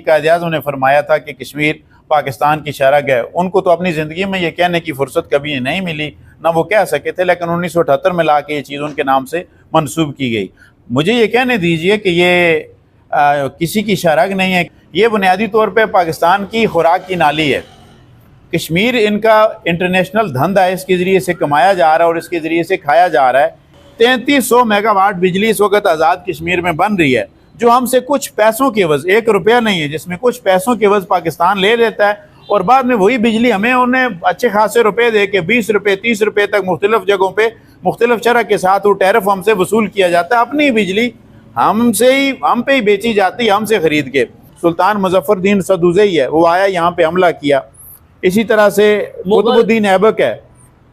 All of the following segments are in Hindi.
कायद-ए-आज़म ने फरमाया था कि कश्मीर पाकिस्तान की शरग है, उनको तो अपनी ज़िंदगी में ये कहने की फुर्सत कभी नहीं मिली, ना वो कह सके थे, लेकिन 1978 में ला के ये चीज़ उनके नाम से मंसूब की गई। मुझे ये कहने दीजिए कि ये किसी की शरग नहीं है, ये बुनियादी तौर पे पाकिस्तान की खुराक की नाली है। कश्मीर इनका इंटरनेशनल धंधा है, इसके ज़रिए से कमाया जा रहा है और इसके ज़रिए से खाया जा रहा है। 3300 मेगावाट बिजली इस वक्त आज़ाद कश्मीर में बन रही है, जो हमसे कुछ पैसों के एवज़, 1 रुपया नहीं है, जिसमें कुछ पैसों के एवज़ पाकिस्तान ले लेता है और बाद में वही बिजली हमें उन्हें अच्छे खासे रुपए दे के 20 रुपये 30 रुपये तक मुख्तलिफ जगहों पे मुख्तलिफ शरह के साथ वो टैरिफ हमसे वसूल किया जाता है। अपनी बिजली हम पे ही बेची जाती है, हमसे ख़रीद के। सुल्तान मुज़फ़्फ़रदीन सदुज़ई है, वो आया यहाँ पे हमला किया। इसी तरह से कुतुबुद्दीन ऐबक है,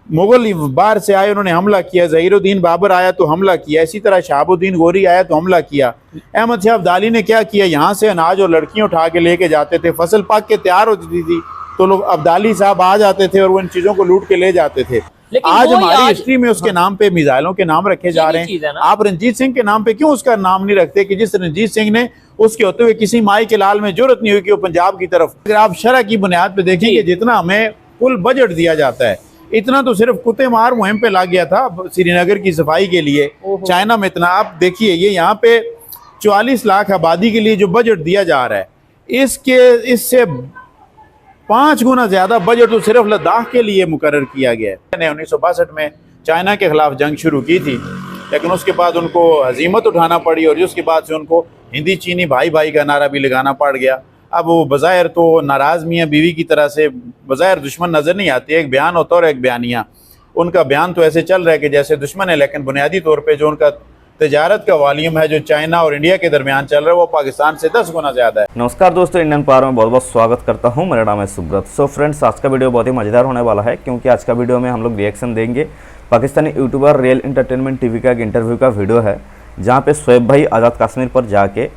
मुगल बाहर से आए, उन्होंने हमला किया। ज़हीरुद्दीन बाबर आया तो हमला किया। इसी तरह शहाबुद्दीन गोरी आया तो हमला किया। अहमद शाह अब्दाली ने क्या किया, यहाँ से अनाज और लड़कियाँ उठा के लेके जाते थे। फसल पक के तैयार होती थी तो लोग अब्दाली साहब आ जाते थे और वो इन चीज़ों को लूट के ले जाते थे। आज हमारी हिस्ट्री में उसके नाम पे मिसाइलों के नाम रखे जा रहे हैं। आप रंजीत सिंह के नाम पे क्यों उसका नाम नहीं रखते कि जिस रंजीत सिंह ने उसके होते हुए किसी माई के लाल में जरूरत नहीं हुई कि वो पंजाब की तरफ। अगर आप शरह की बुनियाद पे देखेंगे, जितना हमें कुल बजट दिया जाता है, इतना तो सिर्फ कुत्ते मार मुहिम पे लग गया था श्रीनगर की सफाई के लिए। चाइना में इतना, आप देखिए ये यहाँ पे 44 लाख आबादी के लिए जो बजट दिया जा रहा है, इससे 5 गुना ज्यादा बजट तो सिर्फ लद्दाख के लिए मुकर्रर किया गया है। 1962 में चाइना के खिलाफ जंग शुरू की थी, लेकिन उसके बाद उनको हजीमत उठाना पड़ी और उसके बाद से उनको हिंदी चीनी भाई भाई का नारा भी लगाना पड़ गया। अब वो बज़ाहिर तो नाराज़ मियाँ बीवी की तरह से बज़ाहिर दुश्मन नज़र नहीं आती, एक बयान होता और एक बयानिया। उनका बयान तो ऐसे चल रहा है कि जैसे दुश्मन है, लेकिन बुनियादी तौर पे जो उनका तजारत का वॉल्यूम है जो चाइना और इंडिया के दरमियान चल रहा है, वो पाकिस्तान से 10 गुना ज़्यादा है। नमस्कार दोस्तों, इंडियन पावर में बहुत बहुत स्वागत करता हूं। मेरा नाम है सुब्रत। सो फ्रेंड्स, आज का वीडियो बहुत ही मज़ेदार होने वाला है, क्योंकि आज का वीडियो में हम लोग रिएक्शन देंगे Pakistani YouTuber real entertainment TV का एक इंटरव्यू का वीडियो है, जहाँ पे शोएब भाई आज़ाद कश्मीर पर जाके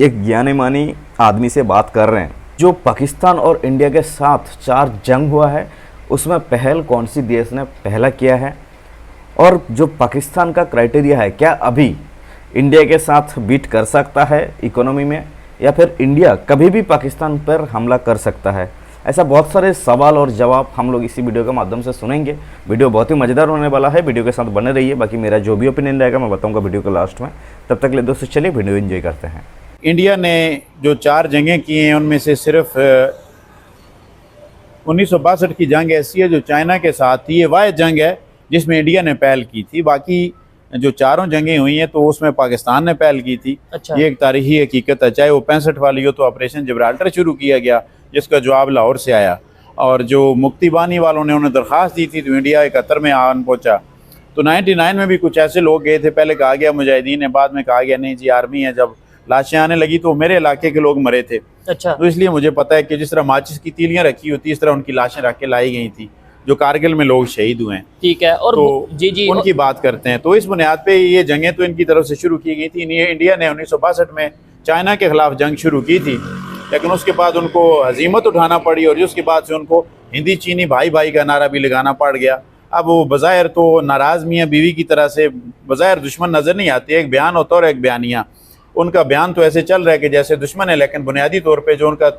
एक ज्ञानी मानी आदमी से बात कर रहे हैं। जो पाकिस्तान और इंडिया के साथ 4 जंग हुआ है, उसमें पहल कौन सी देश ने पहला किया है, और जो पाकिस्तान का क्राइटेरिया है, क्या अभी इंडिया के साथ बीट कर सकता है इकोनॉमी में, या फिर इंडिया कभी भी पाकिस्तान पर हमला कर सकता है। ऐसा बहुत सारे सवाल और जवाब हम लोग इसी वीडियो के माध्यम से सुनेंगे। वीडियो बहुत ही मज़ेदार होने वाला है, वीडियो के साथ बने रहिए। बाकी मेरा जो भी ओपिनियन रहेगा मैं बताऊंगा वीडियो के लास्ट में। तब तक ले दोस्तों चलिए वीडियो एंजॉय करते हैं। इंडिया ने जो 4 जंगें की हैं, उनमें से सिर्फ 1962 की जंग ऐसी है जो चाइना के साथ थी। ये वाहिद जंग है जिसमें इंडिया ने पहल की थी। बाकी जो 4 जंगें हुई हैं तो उसमें पाकिस्तान ने पहल की थी। अच्छा। ये एक तारीखी हकीकत है, चाहे वो 65 वाली हो तो ऑपरेशन जिब्राल्टर शुरू किया गया, जिसका जवाब लाहौर से आया। और जो मुक्ति बानी वालों ने उन्हें दरख्वास्त दी थी तो इंडिया 71 में आन पहुँचा। तो 99 में भी कुछ ऐसे लोग गए थे, पहले कहा गया मुजाहिदीन है, बाद में कहा गया नहीं जी आर्मी है। जब लाशें आने लगी तो मेरे इलाके के लोग मरे थे। अच्छा। तो इसलिए मुझे पता है कि जिस तरह माचिस की तीलियां रखी होती, इस तरह उनकी लाशें रख के लाई गई थी, जो कारगिल में लोग शहीद हुए हैं। ठीक है। और तो जी उनकी बात करते हैं। तो इस बुनियाद पे ये जंगें तो इनकी तरफ से शुरू की गई थी। इंडिया ने 1962 में चाइना के खिलाफ जंग शुरू की थी, लेकिन उसके बाद उनको हजीमत उठाना पड़ी और उसके बाद से उनको हिंदी चीनी भाई भाई का नारा भी लगाना पड़ गया। अब वो बज़ाहिर तो नाराज़ मियाँ बीवी की तरह से बज़ाहिर दुश्मन नज़र नहीं आती, एक बयान होता और एक बयानिया। उनका बयान तो ऐसे चल रहा है कि जैसे दुश्मन है, लेकिन बुनियादी तौर पे जो उनका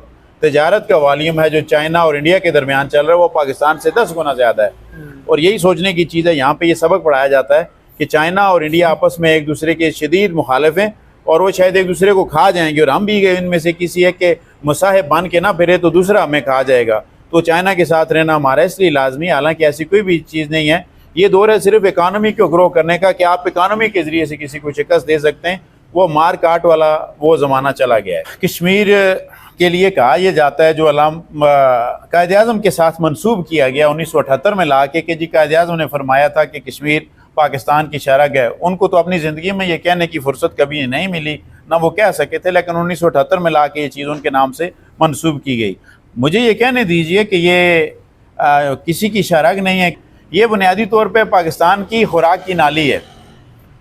तजारत का वॉल्यूम है जो चाइना और इंडिया के दरमियान चल रहा है, वो पाकिस्तान से 10 गुना ज़्यादा है। और यही सोचने की चीज़ है, यहाँ पे ये सबक पढ़ाया जाता है कि चाइना और इंडिया आपस में एक दूसरे के शदीद मुखालिफ हैं और वो शायद एक दूसरे को खा जाएंगे, और हम भी इनमें से किसी एक के मुसाहिब बन के ना फिरे तो दूसरा हमें खा जाएगा। तो चाइना के साथ रहना हमारा इसलिए लाजमी, हालांकि ऐसी कोई भी चीज़ नहीं है। ये दौर है सिर्फ इकानमी को ग्रो करने का, कि आप इकानमी के ज़रिए से किसी को शिकस्त दे सकते हैं। वो मार काट वाला वो ज़माना चला गया है। कश्मीर के लिए कहा यह जाता है जो कायद-ए-आज़म के साथ मंसूब किया गया 1978 में ला के, कि जी कायद-ए-आज़म ने फरमाया था कि कश्मीर पाकिस्तान की शरग है, उनको तो अपनी ज़िंदगी में ये कहने की फुर्सत कभी नहीं मिली, ना वो कह सके थे, लेकिन 1978 में ला के ये चीज़ उनके नाम से मंसूब की गई। मुझे ये कहने दीजिए कि ये किसी की शरग नहीं है, ये बुनियादी तौर पर पाकिस्तान की खुराक की नाली है।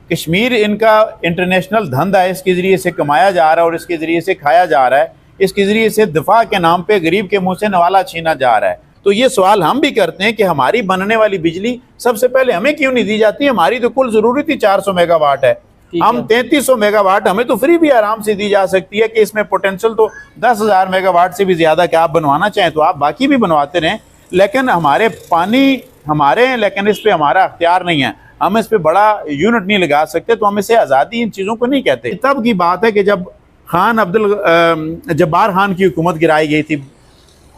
कश्मीर इनका इंटरनेशनल धंधा है, इसके ज़रिए से कमाया जा रहा है और इसके ज़रिए से खाया जा रहा है। इसके ज़रिए से दिफा के नाम पे गरीब के मुंह से नवाला छीना जा रहा है। तो ये सवाल हम भी करते हैं कि हमारी बनने वाली बिजली सबसे पहले हमें क्यों नहीं दी जाती। हमारी तो कुल ज़रूरत ही 400 मेगावाट है, हम 3300 मेगावाट हमें तो फ्री भी आराम से दी जा सकती है कि इसमें पोटेंशियल तो 10,000 मेगावाट से भी ज्यादा कि आप बनवाना चाहें तो आप बाकी भी बनवाते रहें, लेकिन हमारे पानी हमारे हैं, लेकिन इस पे हमारा अख्तियार नहीं है, हम इस पे बड़ा यूनिट नहीं लगा सकते, तो हम इसे आज़ादी इन चीज़ों को नहीं कहते। तब की बात है कि जब खान अब्दुल जब्बार खान की हुकूमत गिराई गई थी,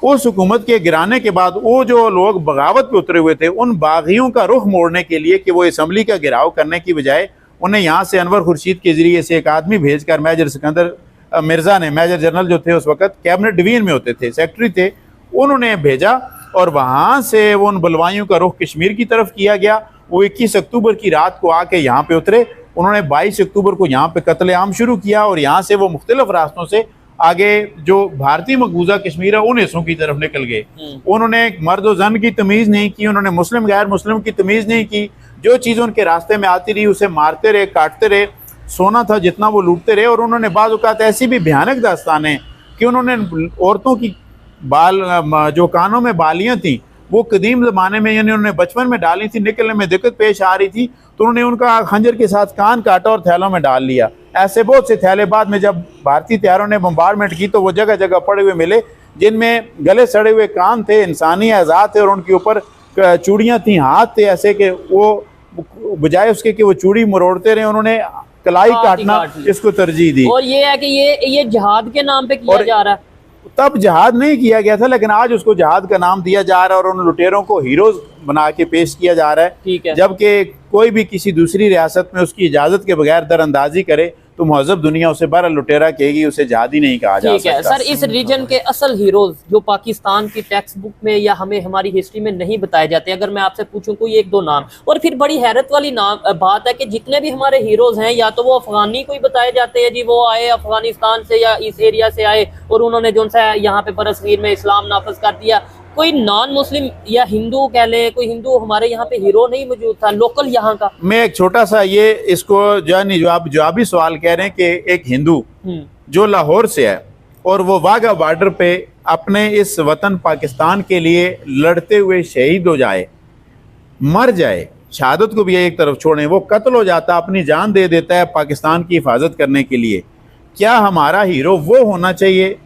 उस हुकूमत के गिराने के बाद वो जो लोग बगावत पे उतरे हुए थे, उन बागियों का रुख मोड़ने के लिए कि वो असम्बली का घेराव करने की बजाय उन्हें यहाँ से अनवर खुर्शीद के जरिए से एक आदमी भेजकर मेजर सिकंदर मिर्ज़ा ने, मेजर जनरल जो थे उस वक्त कैबिनेट डिवीजन में होते थे, सेक्रेटरी थे, उन्होंने भेजा और वहाँ से वो उन बलवाइयों का रुख कश्मीर की तरफ किया गया। वो 21 अक्टूबर की रात को आके यहाँ पे उतरे, उन्होंने 22 अक्टूबर को यहाँ पे कत्लेआम शुरू किया और यहाँ से वो मुख्तलिफ रास्तों से आगे जो भारतीय मकबूजा कश्मीर है उन हिस्सों की तरफ निकल गए। उन्होंने मर्द और जन की तमीज़ नहीं की, उन्होंने मुस्लिम गैर मुस्लिम की तमीज़ नहीं की, जो चीज़ उनके रास्ते में आती रही उसे मारते रहे, काटते रहे, सोना था जितना वो लूटते रहे। और उन्होंने बाज़ औक़ात ऐसी भी भयानक दास्तानें कि उन्होंने औरतों की जो कानों में बालियाँ थीं वो कदीम ज़माने में यानी उन्होंने बचपन में डाली थी, निकलने में दिक्कत पेश आ रही थी तो उन्होंने उनका खंजर के साथ कान काटा और थैलों में डाल लिया। ऐसे बहुत से थैले बाद में जब भारतीय तैयारों ने बम्बारमेंट की तो वो जगह जगह पड़े हुए मिले, जिनमें गले सड़े हुए कान थे, इंसानी अज़ा थे और उनके ऊपर चूड़ियाँ थीं, हाथ थे ऐसे कि वो बजाय उसके कि वो चूड़ी मरोड़ते रहे, उन्होंने कलाई काटना इसको तरजीह दी। और ये है कि ये जिहाद के नाम पे किया जा रहा है। तब जहाद नहीं किया गया था, लेकिन आज उसको जहाद का नाम दिया जा रहा है और उन लुटेरों को हीरोज बना के पेश किया जा रहा है। ठीक है। जबकि कोई भी किसी दूसरी रियासत में उसकी इजाजत के बगैर दरअंदाजी करे तो महजब दुनिया उसे बड़ा लुटेरा कहेगी, उसे जहादी नहीं कहा जा सकता। ठीक है सर, इस रीजन के असल हीरोज जो पाकिस्तान की टेक्स्ट बुक में या हमें हमारी हिस्ट्री में नहीं बताए जाते, अगर मैं आपसे पूछूं कोई एक दो नाम, और फिर बड़ी हैरत वाली बात है कि जितने भी हमारे हीरोज हैं या तो वो अफगानी कोई बताए जाते हैं, जी वो आए अफगानिस्तान से या इस एरिया से आए और उन्होंने जो सा यहाँ पे बरसगीर में इस्लाम नाफज कर दिया। कोई नॉन मुस्लिम या हिंदू कह ले, कोई हिंदू हमारे यहाँ पे हीरो नहीं मौजूद था लोकल यहाँ का। मैं एक छोटा सा ये इसको जो आप जवाबी सवाल कह रहे हैं कि एक हिंदू जो लाहौर से है और वो वाघा बॉर्डर पे अपने इस वतन पाकिस्तान के लिए लड़ते हुए शहीद हो जाए, मर जाए, शहादत को भी एक तरफ छोड़ें, वो कत्ल हो जाता, अपनी जान दे देता है पाकिस्तान की हिफाजत करने के लिए, क्या हमारा हीरो वो होना चाहिए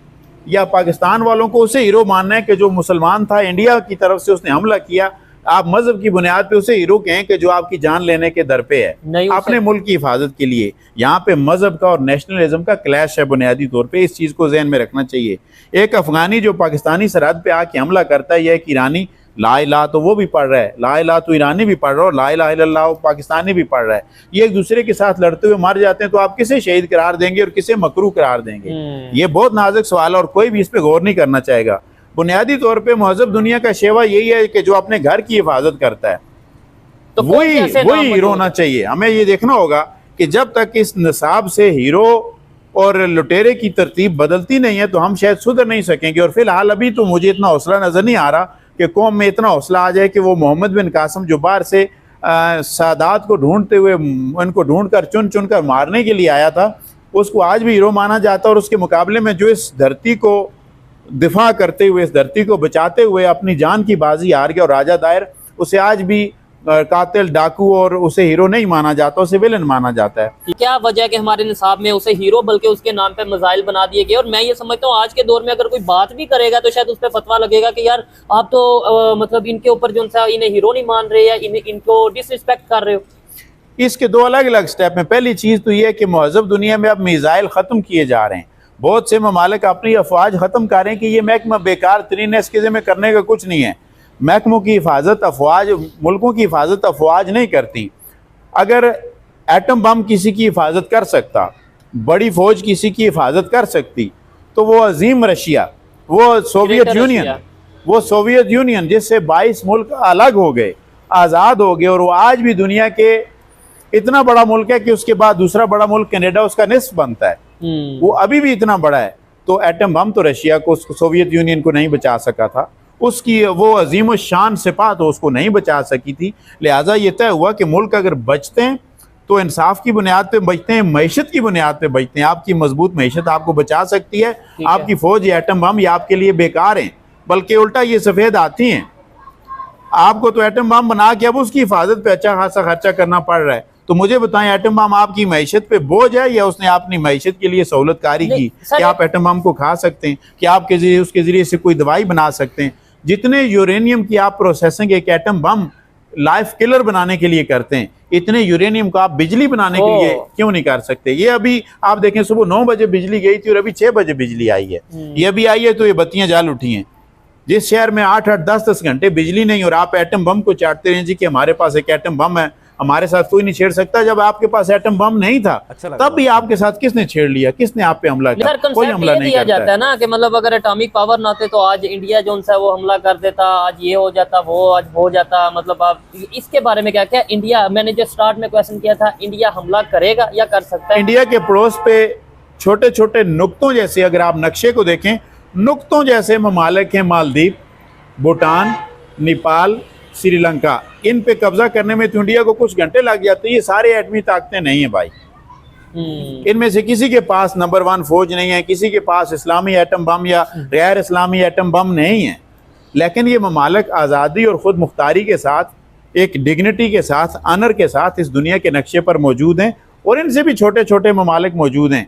या पाकिस्तान वालों को उसे हीरो मानना है कि जो मुसलमान था, इंडिया की तरफ से उसने हमला किया, आप मजहब की बुनियाद पे उसे हीरो कहें कि जो आपकी जान लेने के दर पे है अपने मुल्क की हिफाजत के लिए। यहाँ पे मजहब का और नेशनलिज्म का क्लैश है बुनियादी तौर पे, इस चीज़ को जहन में रखना चाहिए। एक अफगानी जो पाकिस्तानी सरहद पे आके हमला करता है, यह एक ईरानी ला इलाहा तो वो भी पढ़ रहा है, ला इलाहा तो ईरानी भी पढ़ रहा है और ला इलाहा इल्लल्लाह पाकिस्तानी भी पढ़ रहा है, ये एक दूसरे के साथ लड़ते हुए मर जाते हैं, तो आप किसे शहीद करार देंगे और किसे मकरू करार देंगे? ये बहुत नाजुक सवाल है और कोई भी इस पे गौर नहीं करना चाहेगा। बुनियादी तौर पे महजब दुनिया का शेवा यही है कि जो अपने घर की हिफाजत करता है तो वही हीरो होना चाहिए। हमें ये देखना होगा कि जब तक इस निसाब से हीरो और लुटेरे की तरतीब बदलती नहीं है तो हम शायद सुधर नहीं सकेंगे। और फिलहाल अभी तो मुझे इतना हौसला नजर नहीं आ रहा कि कौम में इतना हौसला आ जाए कि वो मोहम्मद बिन कासिम जो बाहर से सादात को ढूंढते हुए उनको ढूंढ कर चुन चुन कर मारने के लिए आया था, उसको आज भी हीरो माना जाता है। और उसके मुकाबले में जो इस धरती को दिफा करते हुए, इस धरती को बचाते हुए अपनी जान की बाजी हार गया और राजा दायर, उसे आज भी कातिल, डाकू और उसे हीरो नहीं माना जाता, उसे विलन माना जाता है। क्या वजह है कि हमारे निसाब में उसे हीरो बल्कि उसके नाम पे मजाइल बना दिए गए? और मैं ये समझता हूँ आज के दौर में अगर कोई बात भी करेगा तो शायद उस पर फतवा लगेगा कि यार आप तो मतलब इनके ऊपर जो सा इन्हें हीरो नहीं मान रहे या इनको डिसरिस्पेक्ट कर रहे हो। इसके दो अलग अलग स्टेप में। पहली चीज़ तो ये है कि महजब दुनिया में अब मिसाइल ख़त्म किए जा रहे हैं, बहुत से ममालिक अपनी अफवाज ख़त्म कर रहे हैं कि ये महकमा बेकार तरीन है, इसके में करने का कुछ नहीं है। महकमों की हिफाजत अफवाज, मुल्कों की हिफाजत अफवाज नहीं करती। अगर एटम बम किसी की हिफाजत कर सकता, बड़ी फौज किसी की हिफाजत कर सकती, तो वो अजीम रशिया, वो सोवियत यूनियन जिससे 22 मुल्क अलग हो गए, आज़ाद हो गए, और वो आज भी दुनिया के इतना बड़ा मुल्क है कि उसके बाद दूसरा बड़ा मुल्क कनाडा उसका निस्फ बनता है, वो अभी भी इतना बड़ा है। तो एटम बम तो रशिया को, सोवियत यूनियन को नहीं बचा सका था, उसकी वो अजीम शान सिपा तो उसको नहीं बचा सकी थी। लिहाजा ये तय हुआ कि मुल्क अगर बचते हैं तो इंसाफ की बुनियाद पे बचते हैं, मैशत की बुनियाद पे बचते हैं। आपकी मजबूत मैशत आपको बचा सकती है, आपकी फौज या एटम बम या आपके लिए बेकार हैं, बल्कि उल्टा ये सफ़ेद आती हैं। आपको तो एटम बम बना के अब उसकी हिफाजत पे अच्छा खासा खर्चा करना पड़ रहा है, तो मुझे बताएं, एटम बम आपकी मईशत पे बोझ है या उसने अपनी मईशत के लिए सहूलतकारी की कि आप एटम बम को खा सकते हैं, कि आपके जरिए उसके जरिए से कोई दवाई बना सकते हैं? जितने यूरेनियम की आप प्रोसेसिंग एक एटम बम लाइफ किलर बनाने के लिए करते हैं, इतने यूरेनियम को आप बिजली बनाने के लिए क्यों नहीं कर सकते? ये अभी आप देखें, सुबह 9 बजे बिजली गई थी और अभी 6 बजे बिजली आई है। ये अभी आई है तो ये बत्तियां जल उठी हैं। जिस शहर में 8-8 10-10 घंटे बिजली नहीं और आप एटम बम को चाटते हैं जी कि हमारे पास एक एटम बम है, हमारे साथ कोई नहीं छेड़ सकता। जब आपके पास एटम बम नहीं था तब भी आपके साथ किसने छेड़ लिया, किसने आप पे हमला किया? कोई हमला नहीं दिया करता जाता है ना कि मतलब अगर एटॉमिक पावर ना आते तो आज इंडिया जो सा वो हमला कर देता, आज ये हो जाता, वो आज हो जाता। मतलब आप इसके बारे में क्या इंडिया, मैंने जो स्टार्ट में क्वेश्चन किया था, इंडिया हमला करेगा या कर सकता है? इंडिया के पड़ोस पे छोटे छोटे नुक्तों जैसे, अगर आप नक्शे को देखें, नुक्तों जैसे ममालिक हैं, मालदीव, भूटान, नेपाल, श्रीलंका। इन पे कब्जा करने में तो इंडिया को कुछ घंटे लग जाते हैं। ये सारे एटमी ताकतें नहीं है भाई। इनमें से किसी के पास नंबर 1 फौज नहीं है, किसी के पास इस्लामी एटम बम या गैर इस्लामी एटम बम नहीं है, लेकिन ये ममालिक आज़ादी और ख़ुद मुख्तारी के साथ, एक डिग्निटी के साथ, ऑनर के साथ इस दुनिया के नक्शे पर मौजूद हैं। और इनसे भी छोटे छोटे ममालिक मौजूद हैं।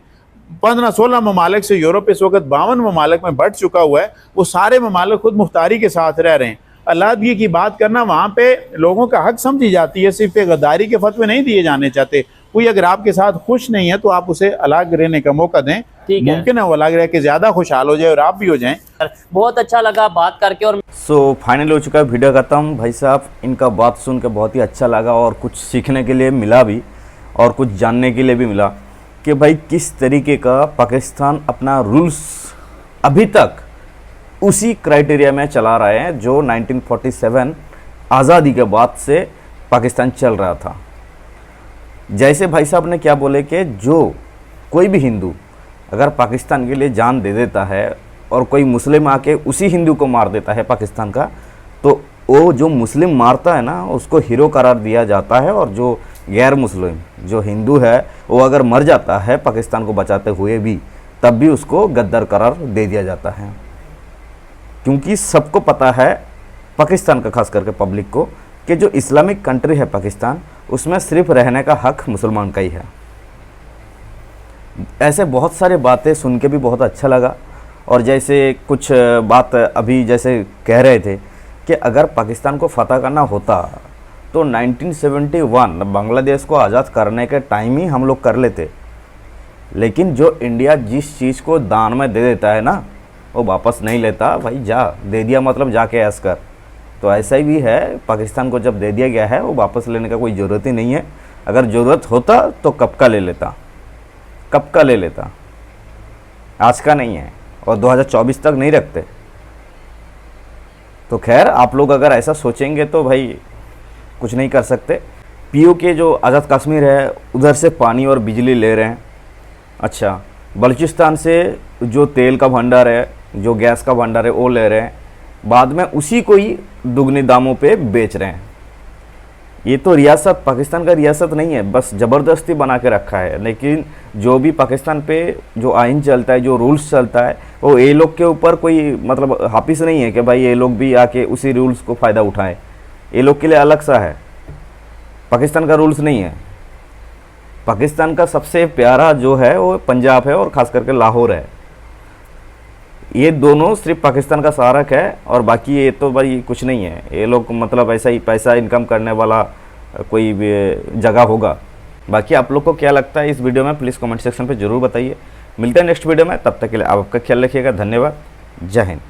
15-16 ममालिक से यूरोप इस वक्त 52 ममालिक में बढ़ चुका हुआ है। वो सारे ममालिक खुद मुख्तारी के साथ रह रहे हैं। अलादगी की बात करना वहाँ पे लोगों का हक समझी जाती है, सिर्फ गद्दारी के फतवे नहीं दिए जाने चाहते। कोई अगर आपके साथ खुश नहीं है तो आप उसे अलग रहने का मौका दें, मुमकिन है वो अलग रह के ज़्यादा खुशहाल हो जाए और आप भी हो जाएं। बहुत अच्छा लगा बात करके। और फाइनल हो चुका है वीडियो खत्म। भाई साहब, इनका बात सुन के बहुत ही अच्छा लगा और कुछ सीखने के लिए मिला भी और कुछ जानने के लिए भी मिला कि भाई किस तरीके का पाकिस्तान अपना रूल्स अभी तक उसी क्राइटेरिया में चला रहे हैं जो 1947 आज़ादी के बाद से पाकिस्तान चल रहा था। जैसे भाई साहब ने क्या बोले कि जो कोई भी हिंदू अगर पाकिस्तान के लिए जान दे देता है और कोई मुस्लिम आके उसी हिंदू को मार देता है पाकिस्तान का, तो वो जो मुस्लिम मारता है ना उसको हीरो करार दिया जाता है, और जो गैर मुस्लिम जो हिंदू है वो अगर मर जाता है पाकिस्तान को बचाते हुए भी, तब भी उसको गद्दार करार दे दिया जाता है। क्योंकि सबको पता है, पाकिस्तान का खास करके पब्लिक को, कि जो इस्लामिक कंट्री है पाकिस्तान, उसमें सिर्फ रहने का हक मुसलमान का ही है। ऐसे बहुत सारे बातें सुन के भी बहुत अच्छा लगा। और जैसे कुछ बात अभी जैसे कह रहे थे कि अगर पाकिस्तान को फतह करना होता तो 1971 बांग्लादेश को आज़ाद करने के टाइम ही हम लोग कर लेते। लेकिन जो इंडिया जिस चीज़ को दान में दे देता है ना, वो वापस नहीं लेता। भाई जा दे दिया मतलब जाके ऐश कर। तो ऐसा ही भी है, पाकिस्तान को जब दे दिया गया है वो वापस लेने का कोई ज़रूरत ही नहीं है। अगर ज़रूरत होता तो कब का ले लेता, कब का ले लेता, आज का नहीं है। और 2024 तक नहीं रखते। तो खैर, आप लोग अगर ऐसा सोचेंगे तो भाई कुछ नहीं कर सकते। पीओके जो आज़ाद कश्मीर है उधर से पानी और बिजली ले रहे हैं। अच्छा, बलूचिस्तान से जो तेल का भंडार है, जो गैस का भंडार है, वो ले रहे हैं, बाद में उसी को ही दुगने दामों पे बेच रहे हैं। ये तो रियासत, पाकिस्तान का रियासत नहीं है, बस ज़बरदस्ती बना के रखा है। लेकिन जो भी पाकिस्तान पे जो आइन चलता है, जो रूल्स चलता है, वो ये लोग के ऊपर कोई मतलब हाफिज नहीं है कि भाई ये लोग भी आके उसी रूल्स को फ़ायदा उठाएं। ये लोग के लिए अलग सा है, पाकिस्तान का रूल्स नहीं है। पाकिस्तान का सबसे प्यारा जो है वो पंजाब है और ख़ास करके लाहौर है। ये दोनों सिर्फ पाकिस्तान का सहारक है और बाकी ये तो भाई कुछ नहीं है। ये लोग मतलब ऐसा ही पैसा इनकम करने वाला कोई जगह होगा। बाकी आप लोग को क्या लगता है इस वीडियो में, प्लीज़ कमेंट सेक्शन पे ज़रूर बताइए। मिलते हैं नेक्स्ट वीडियो में, तब तक के लिए आप आपका ख्याल रखिएगा। धन्यवाद, जय हिंद।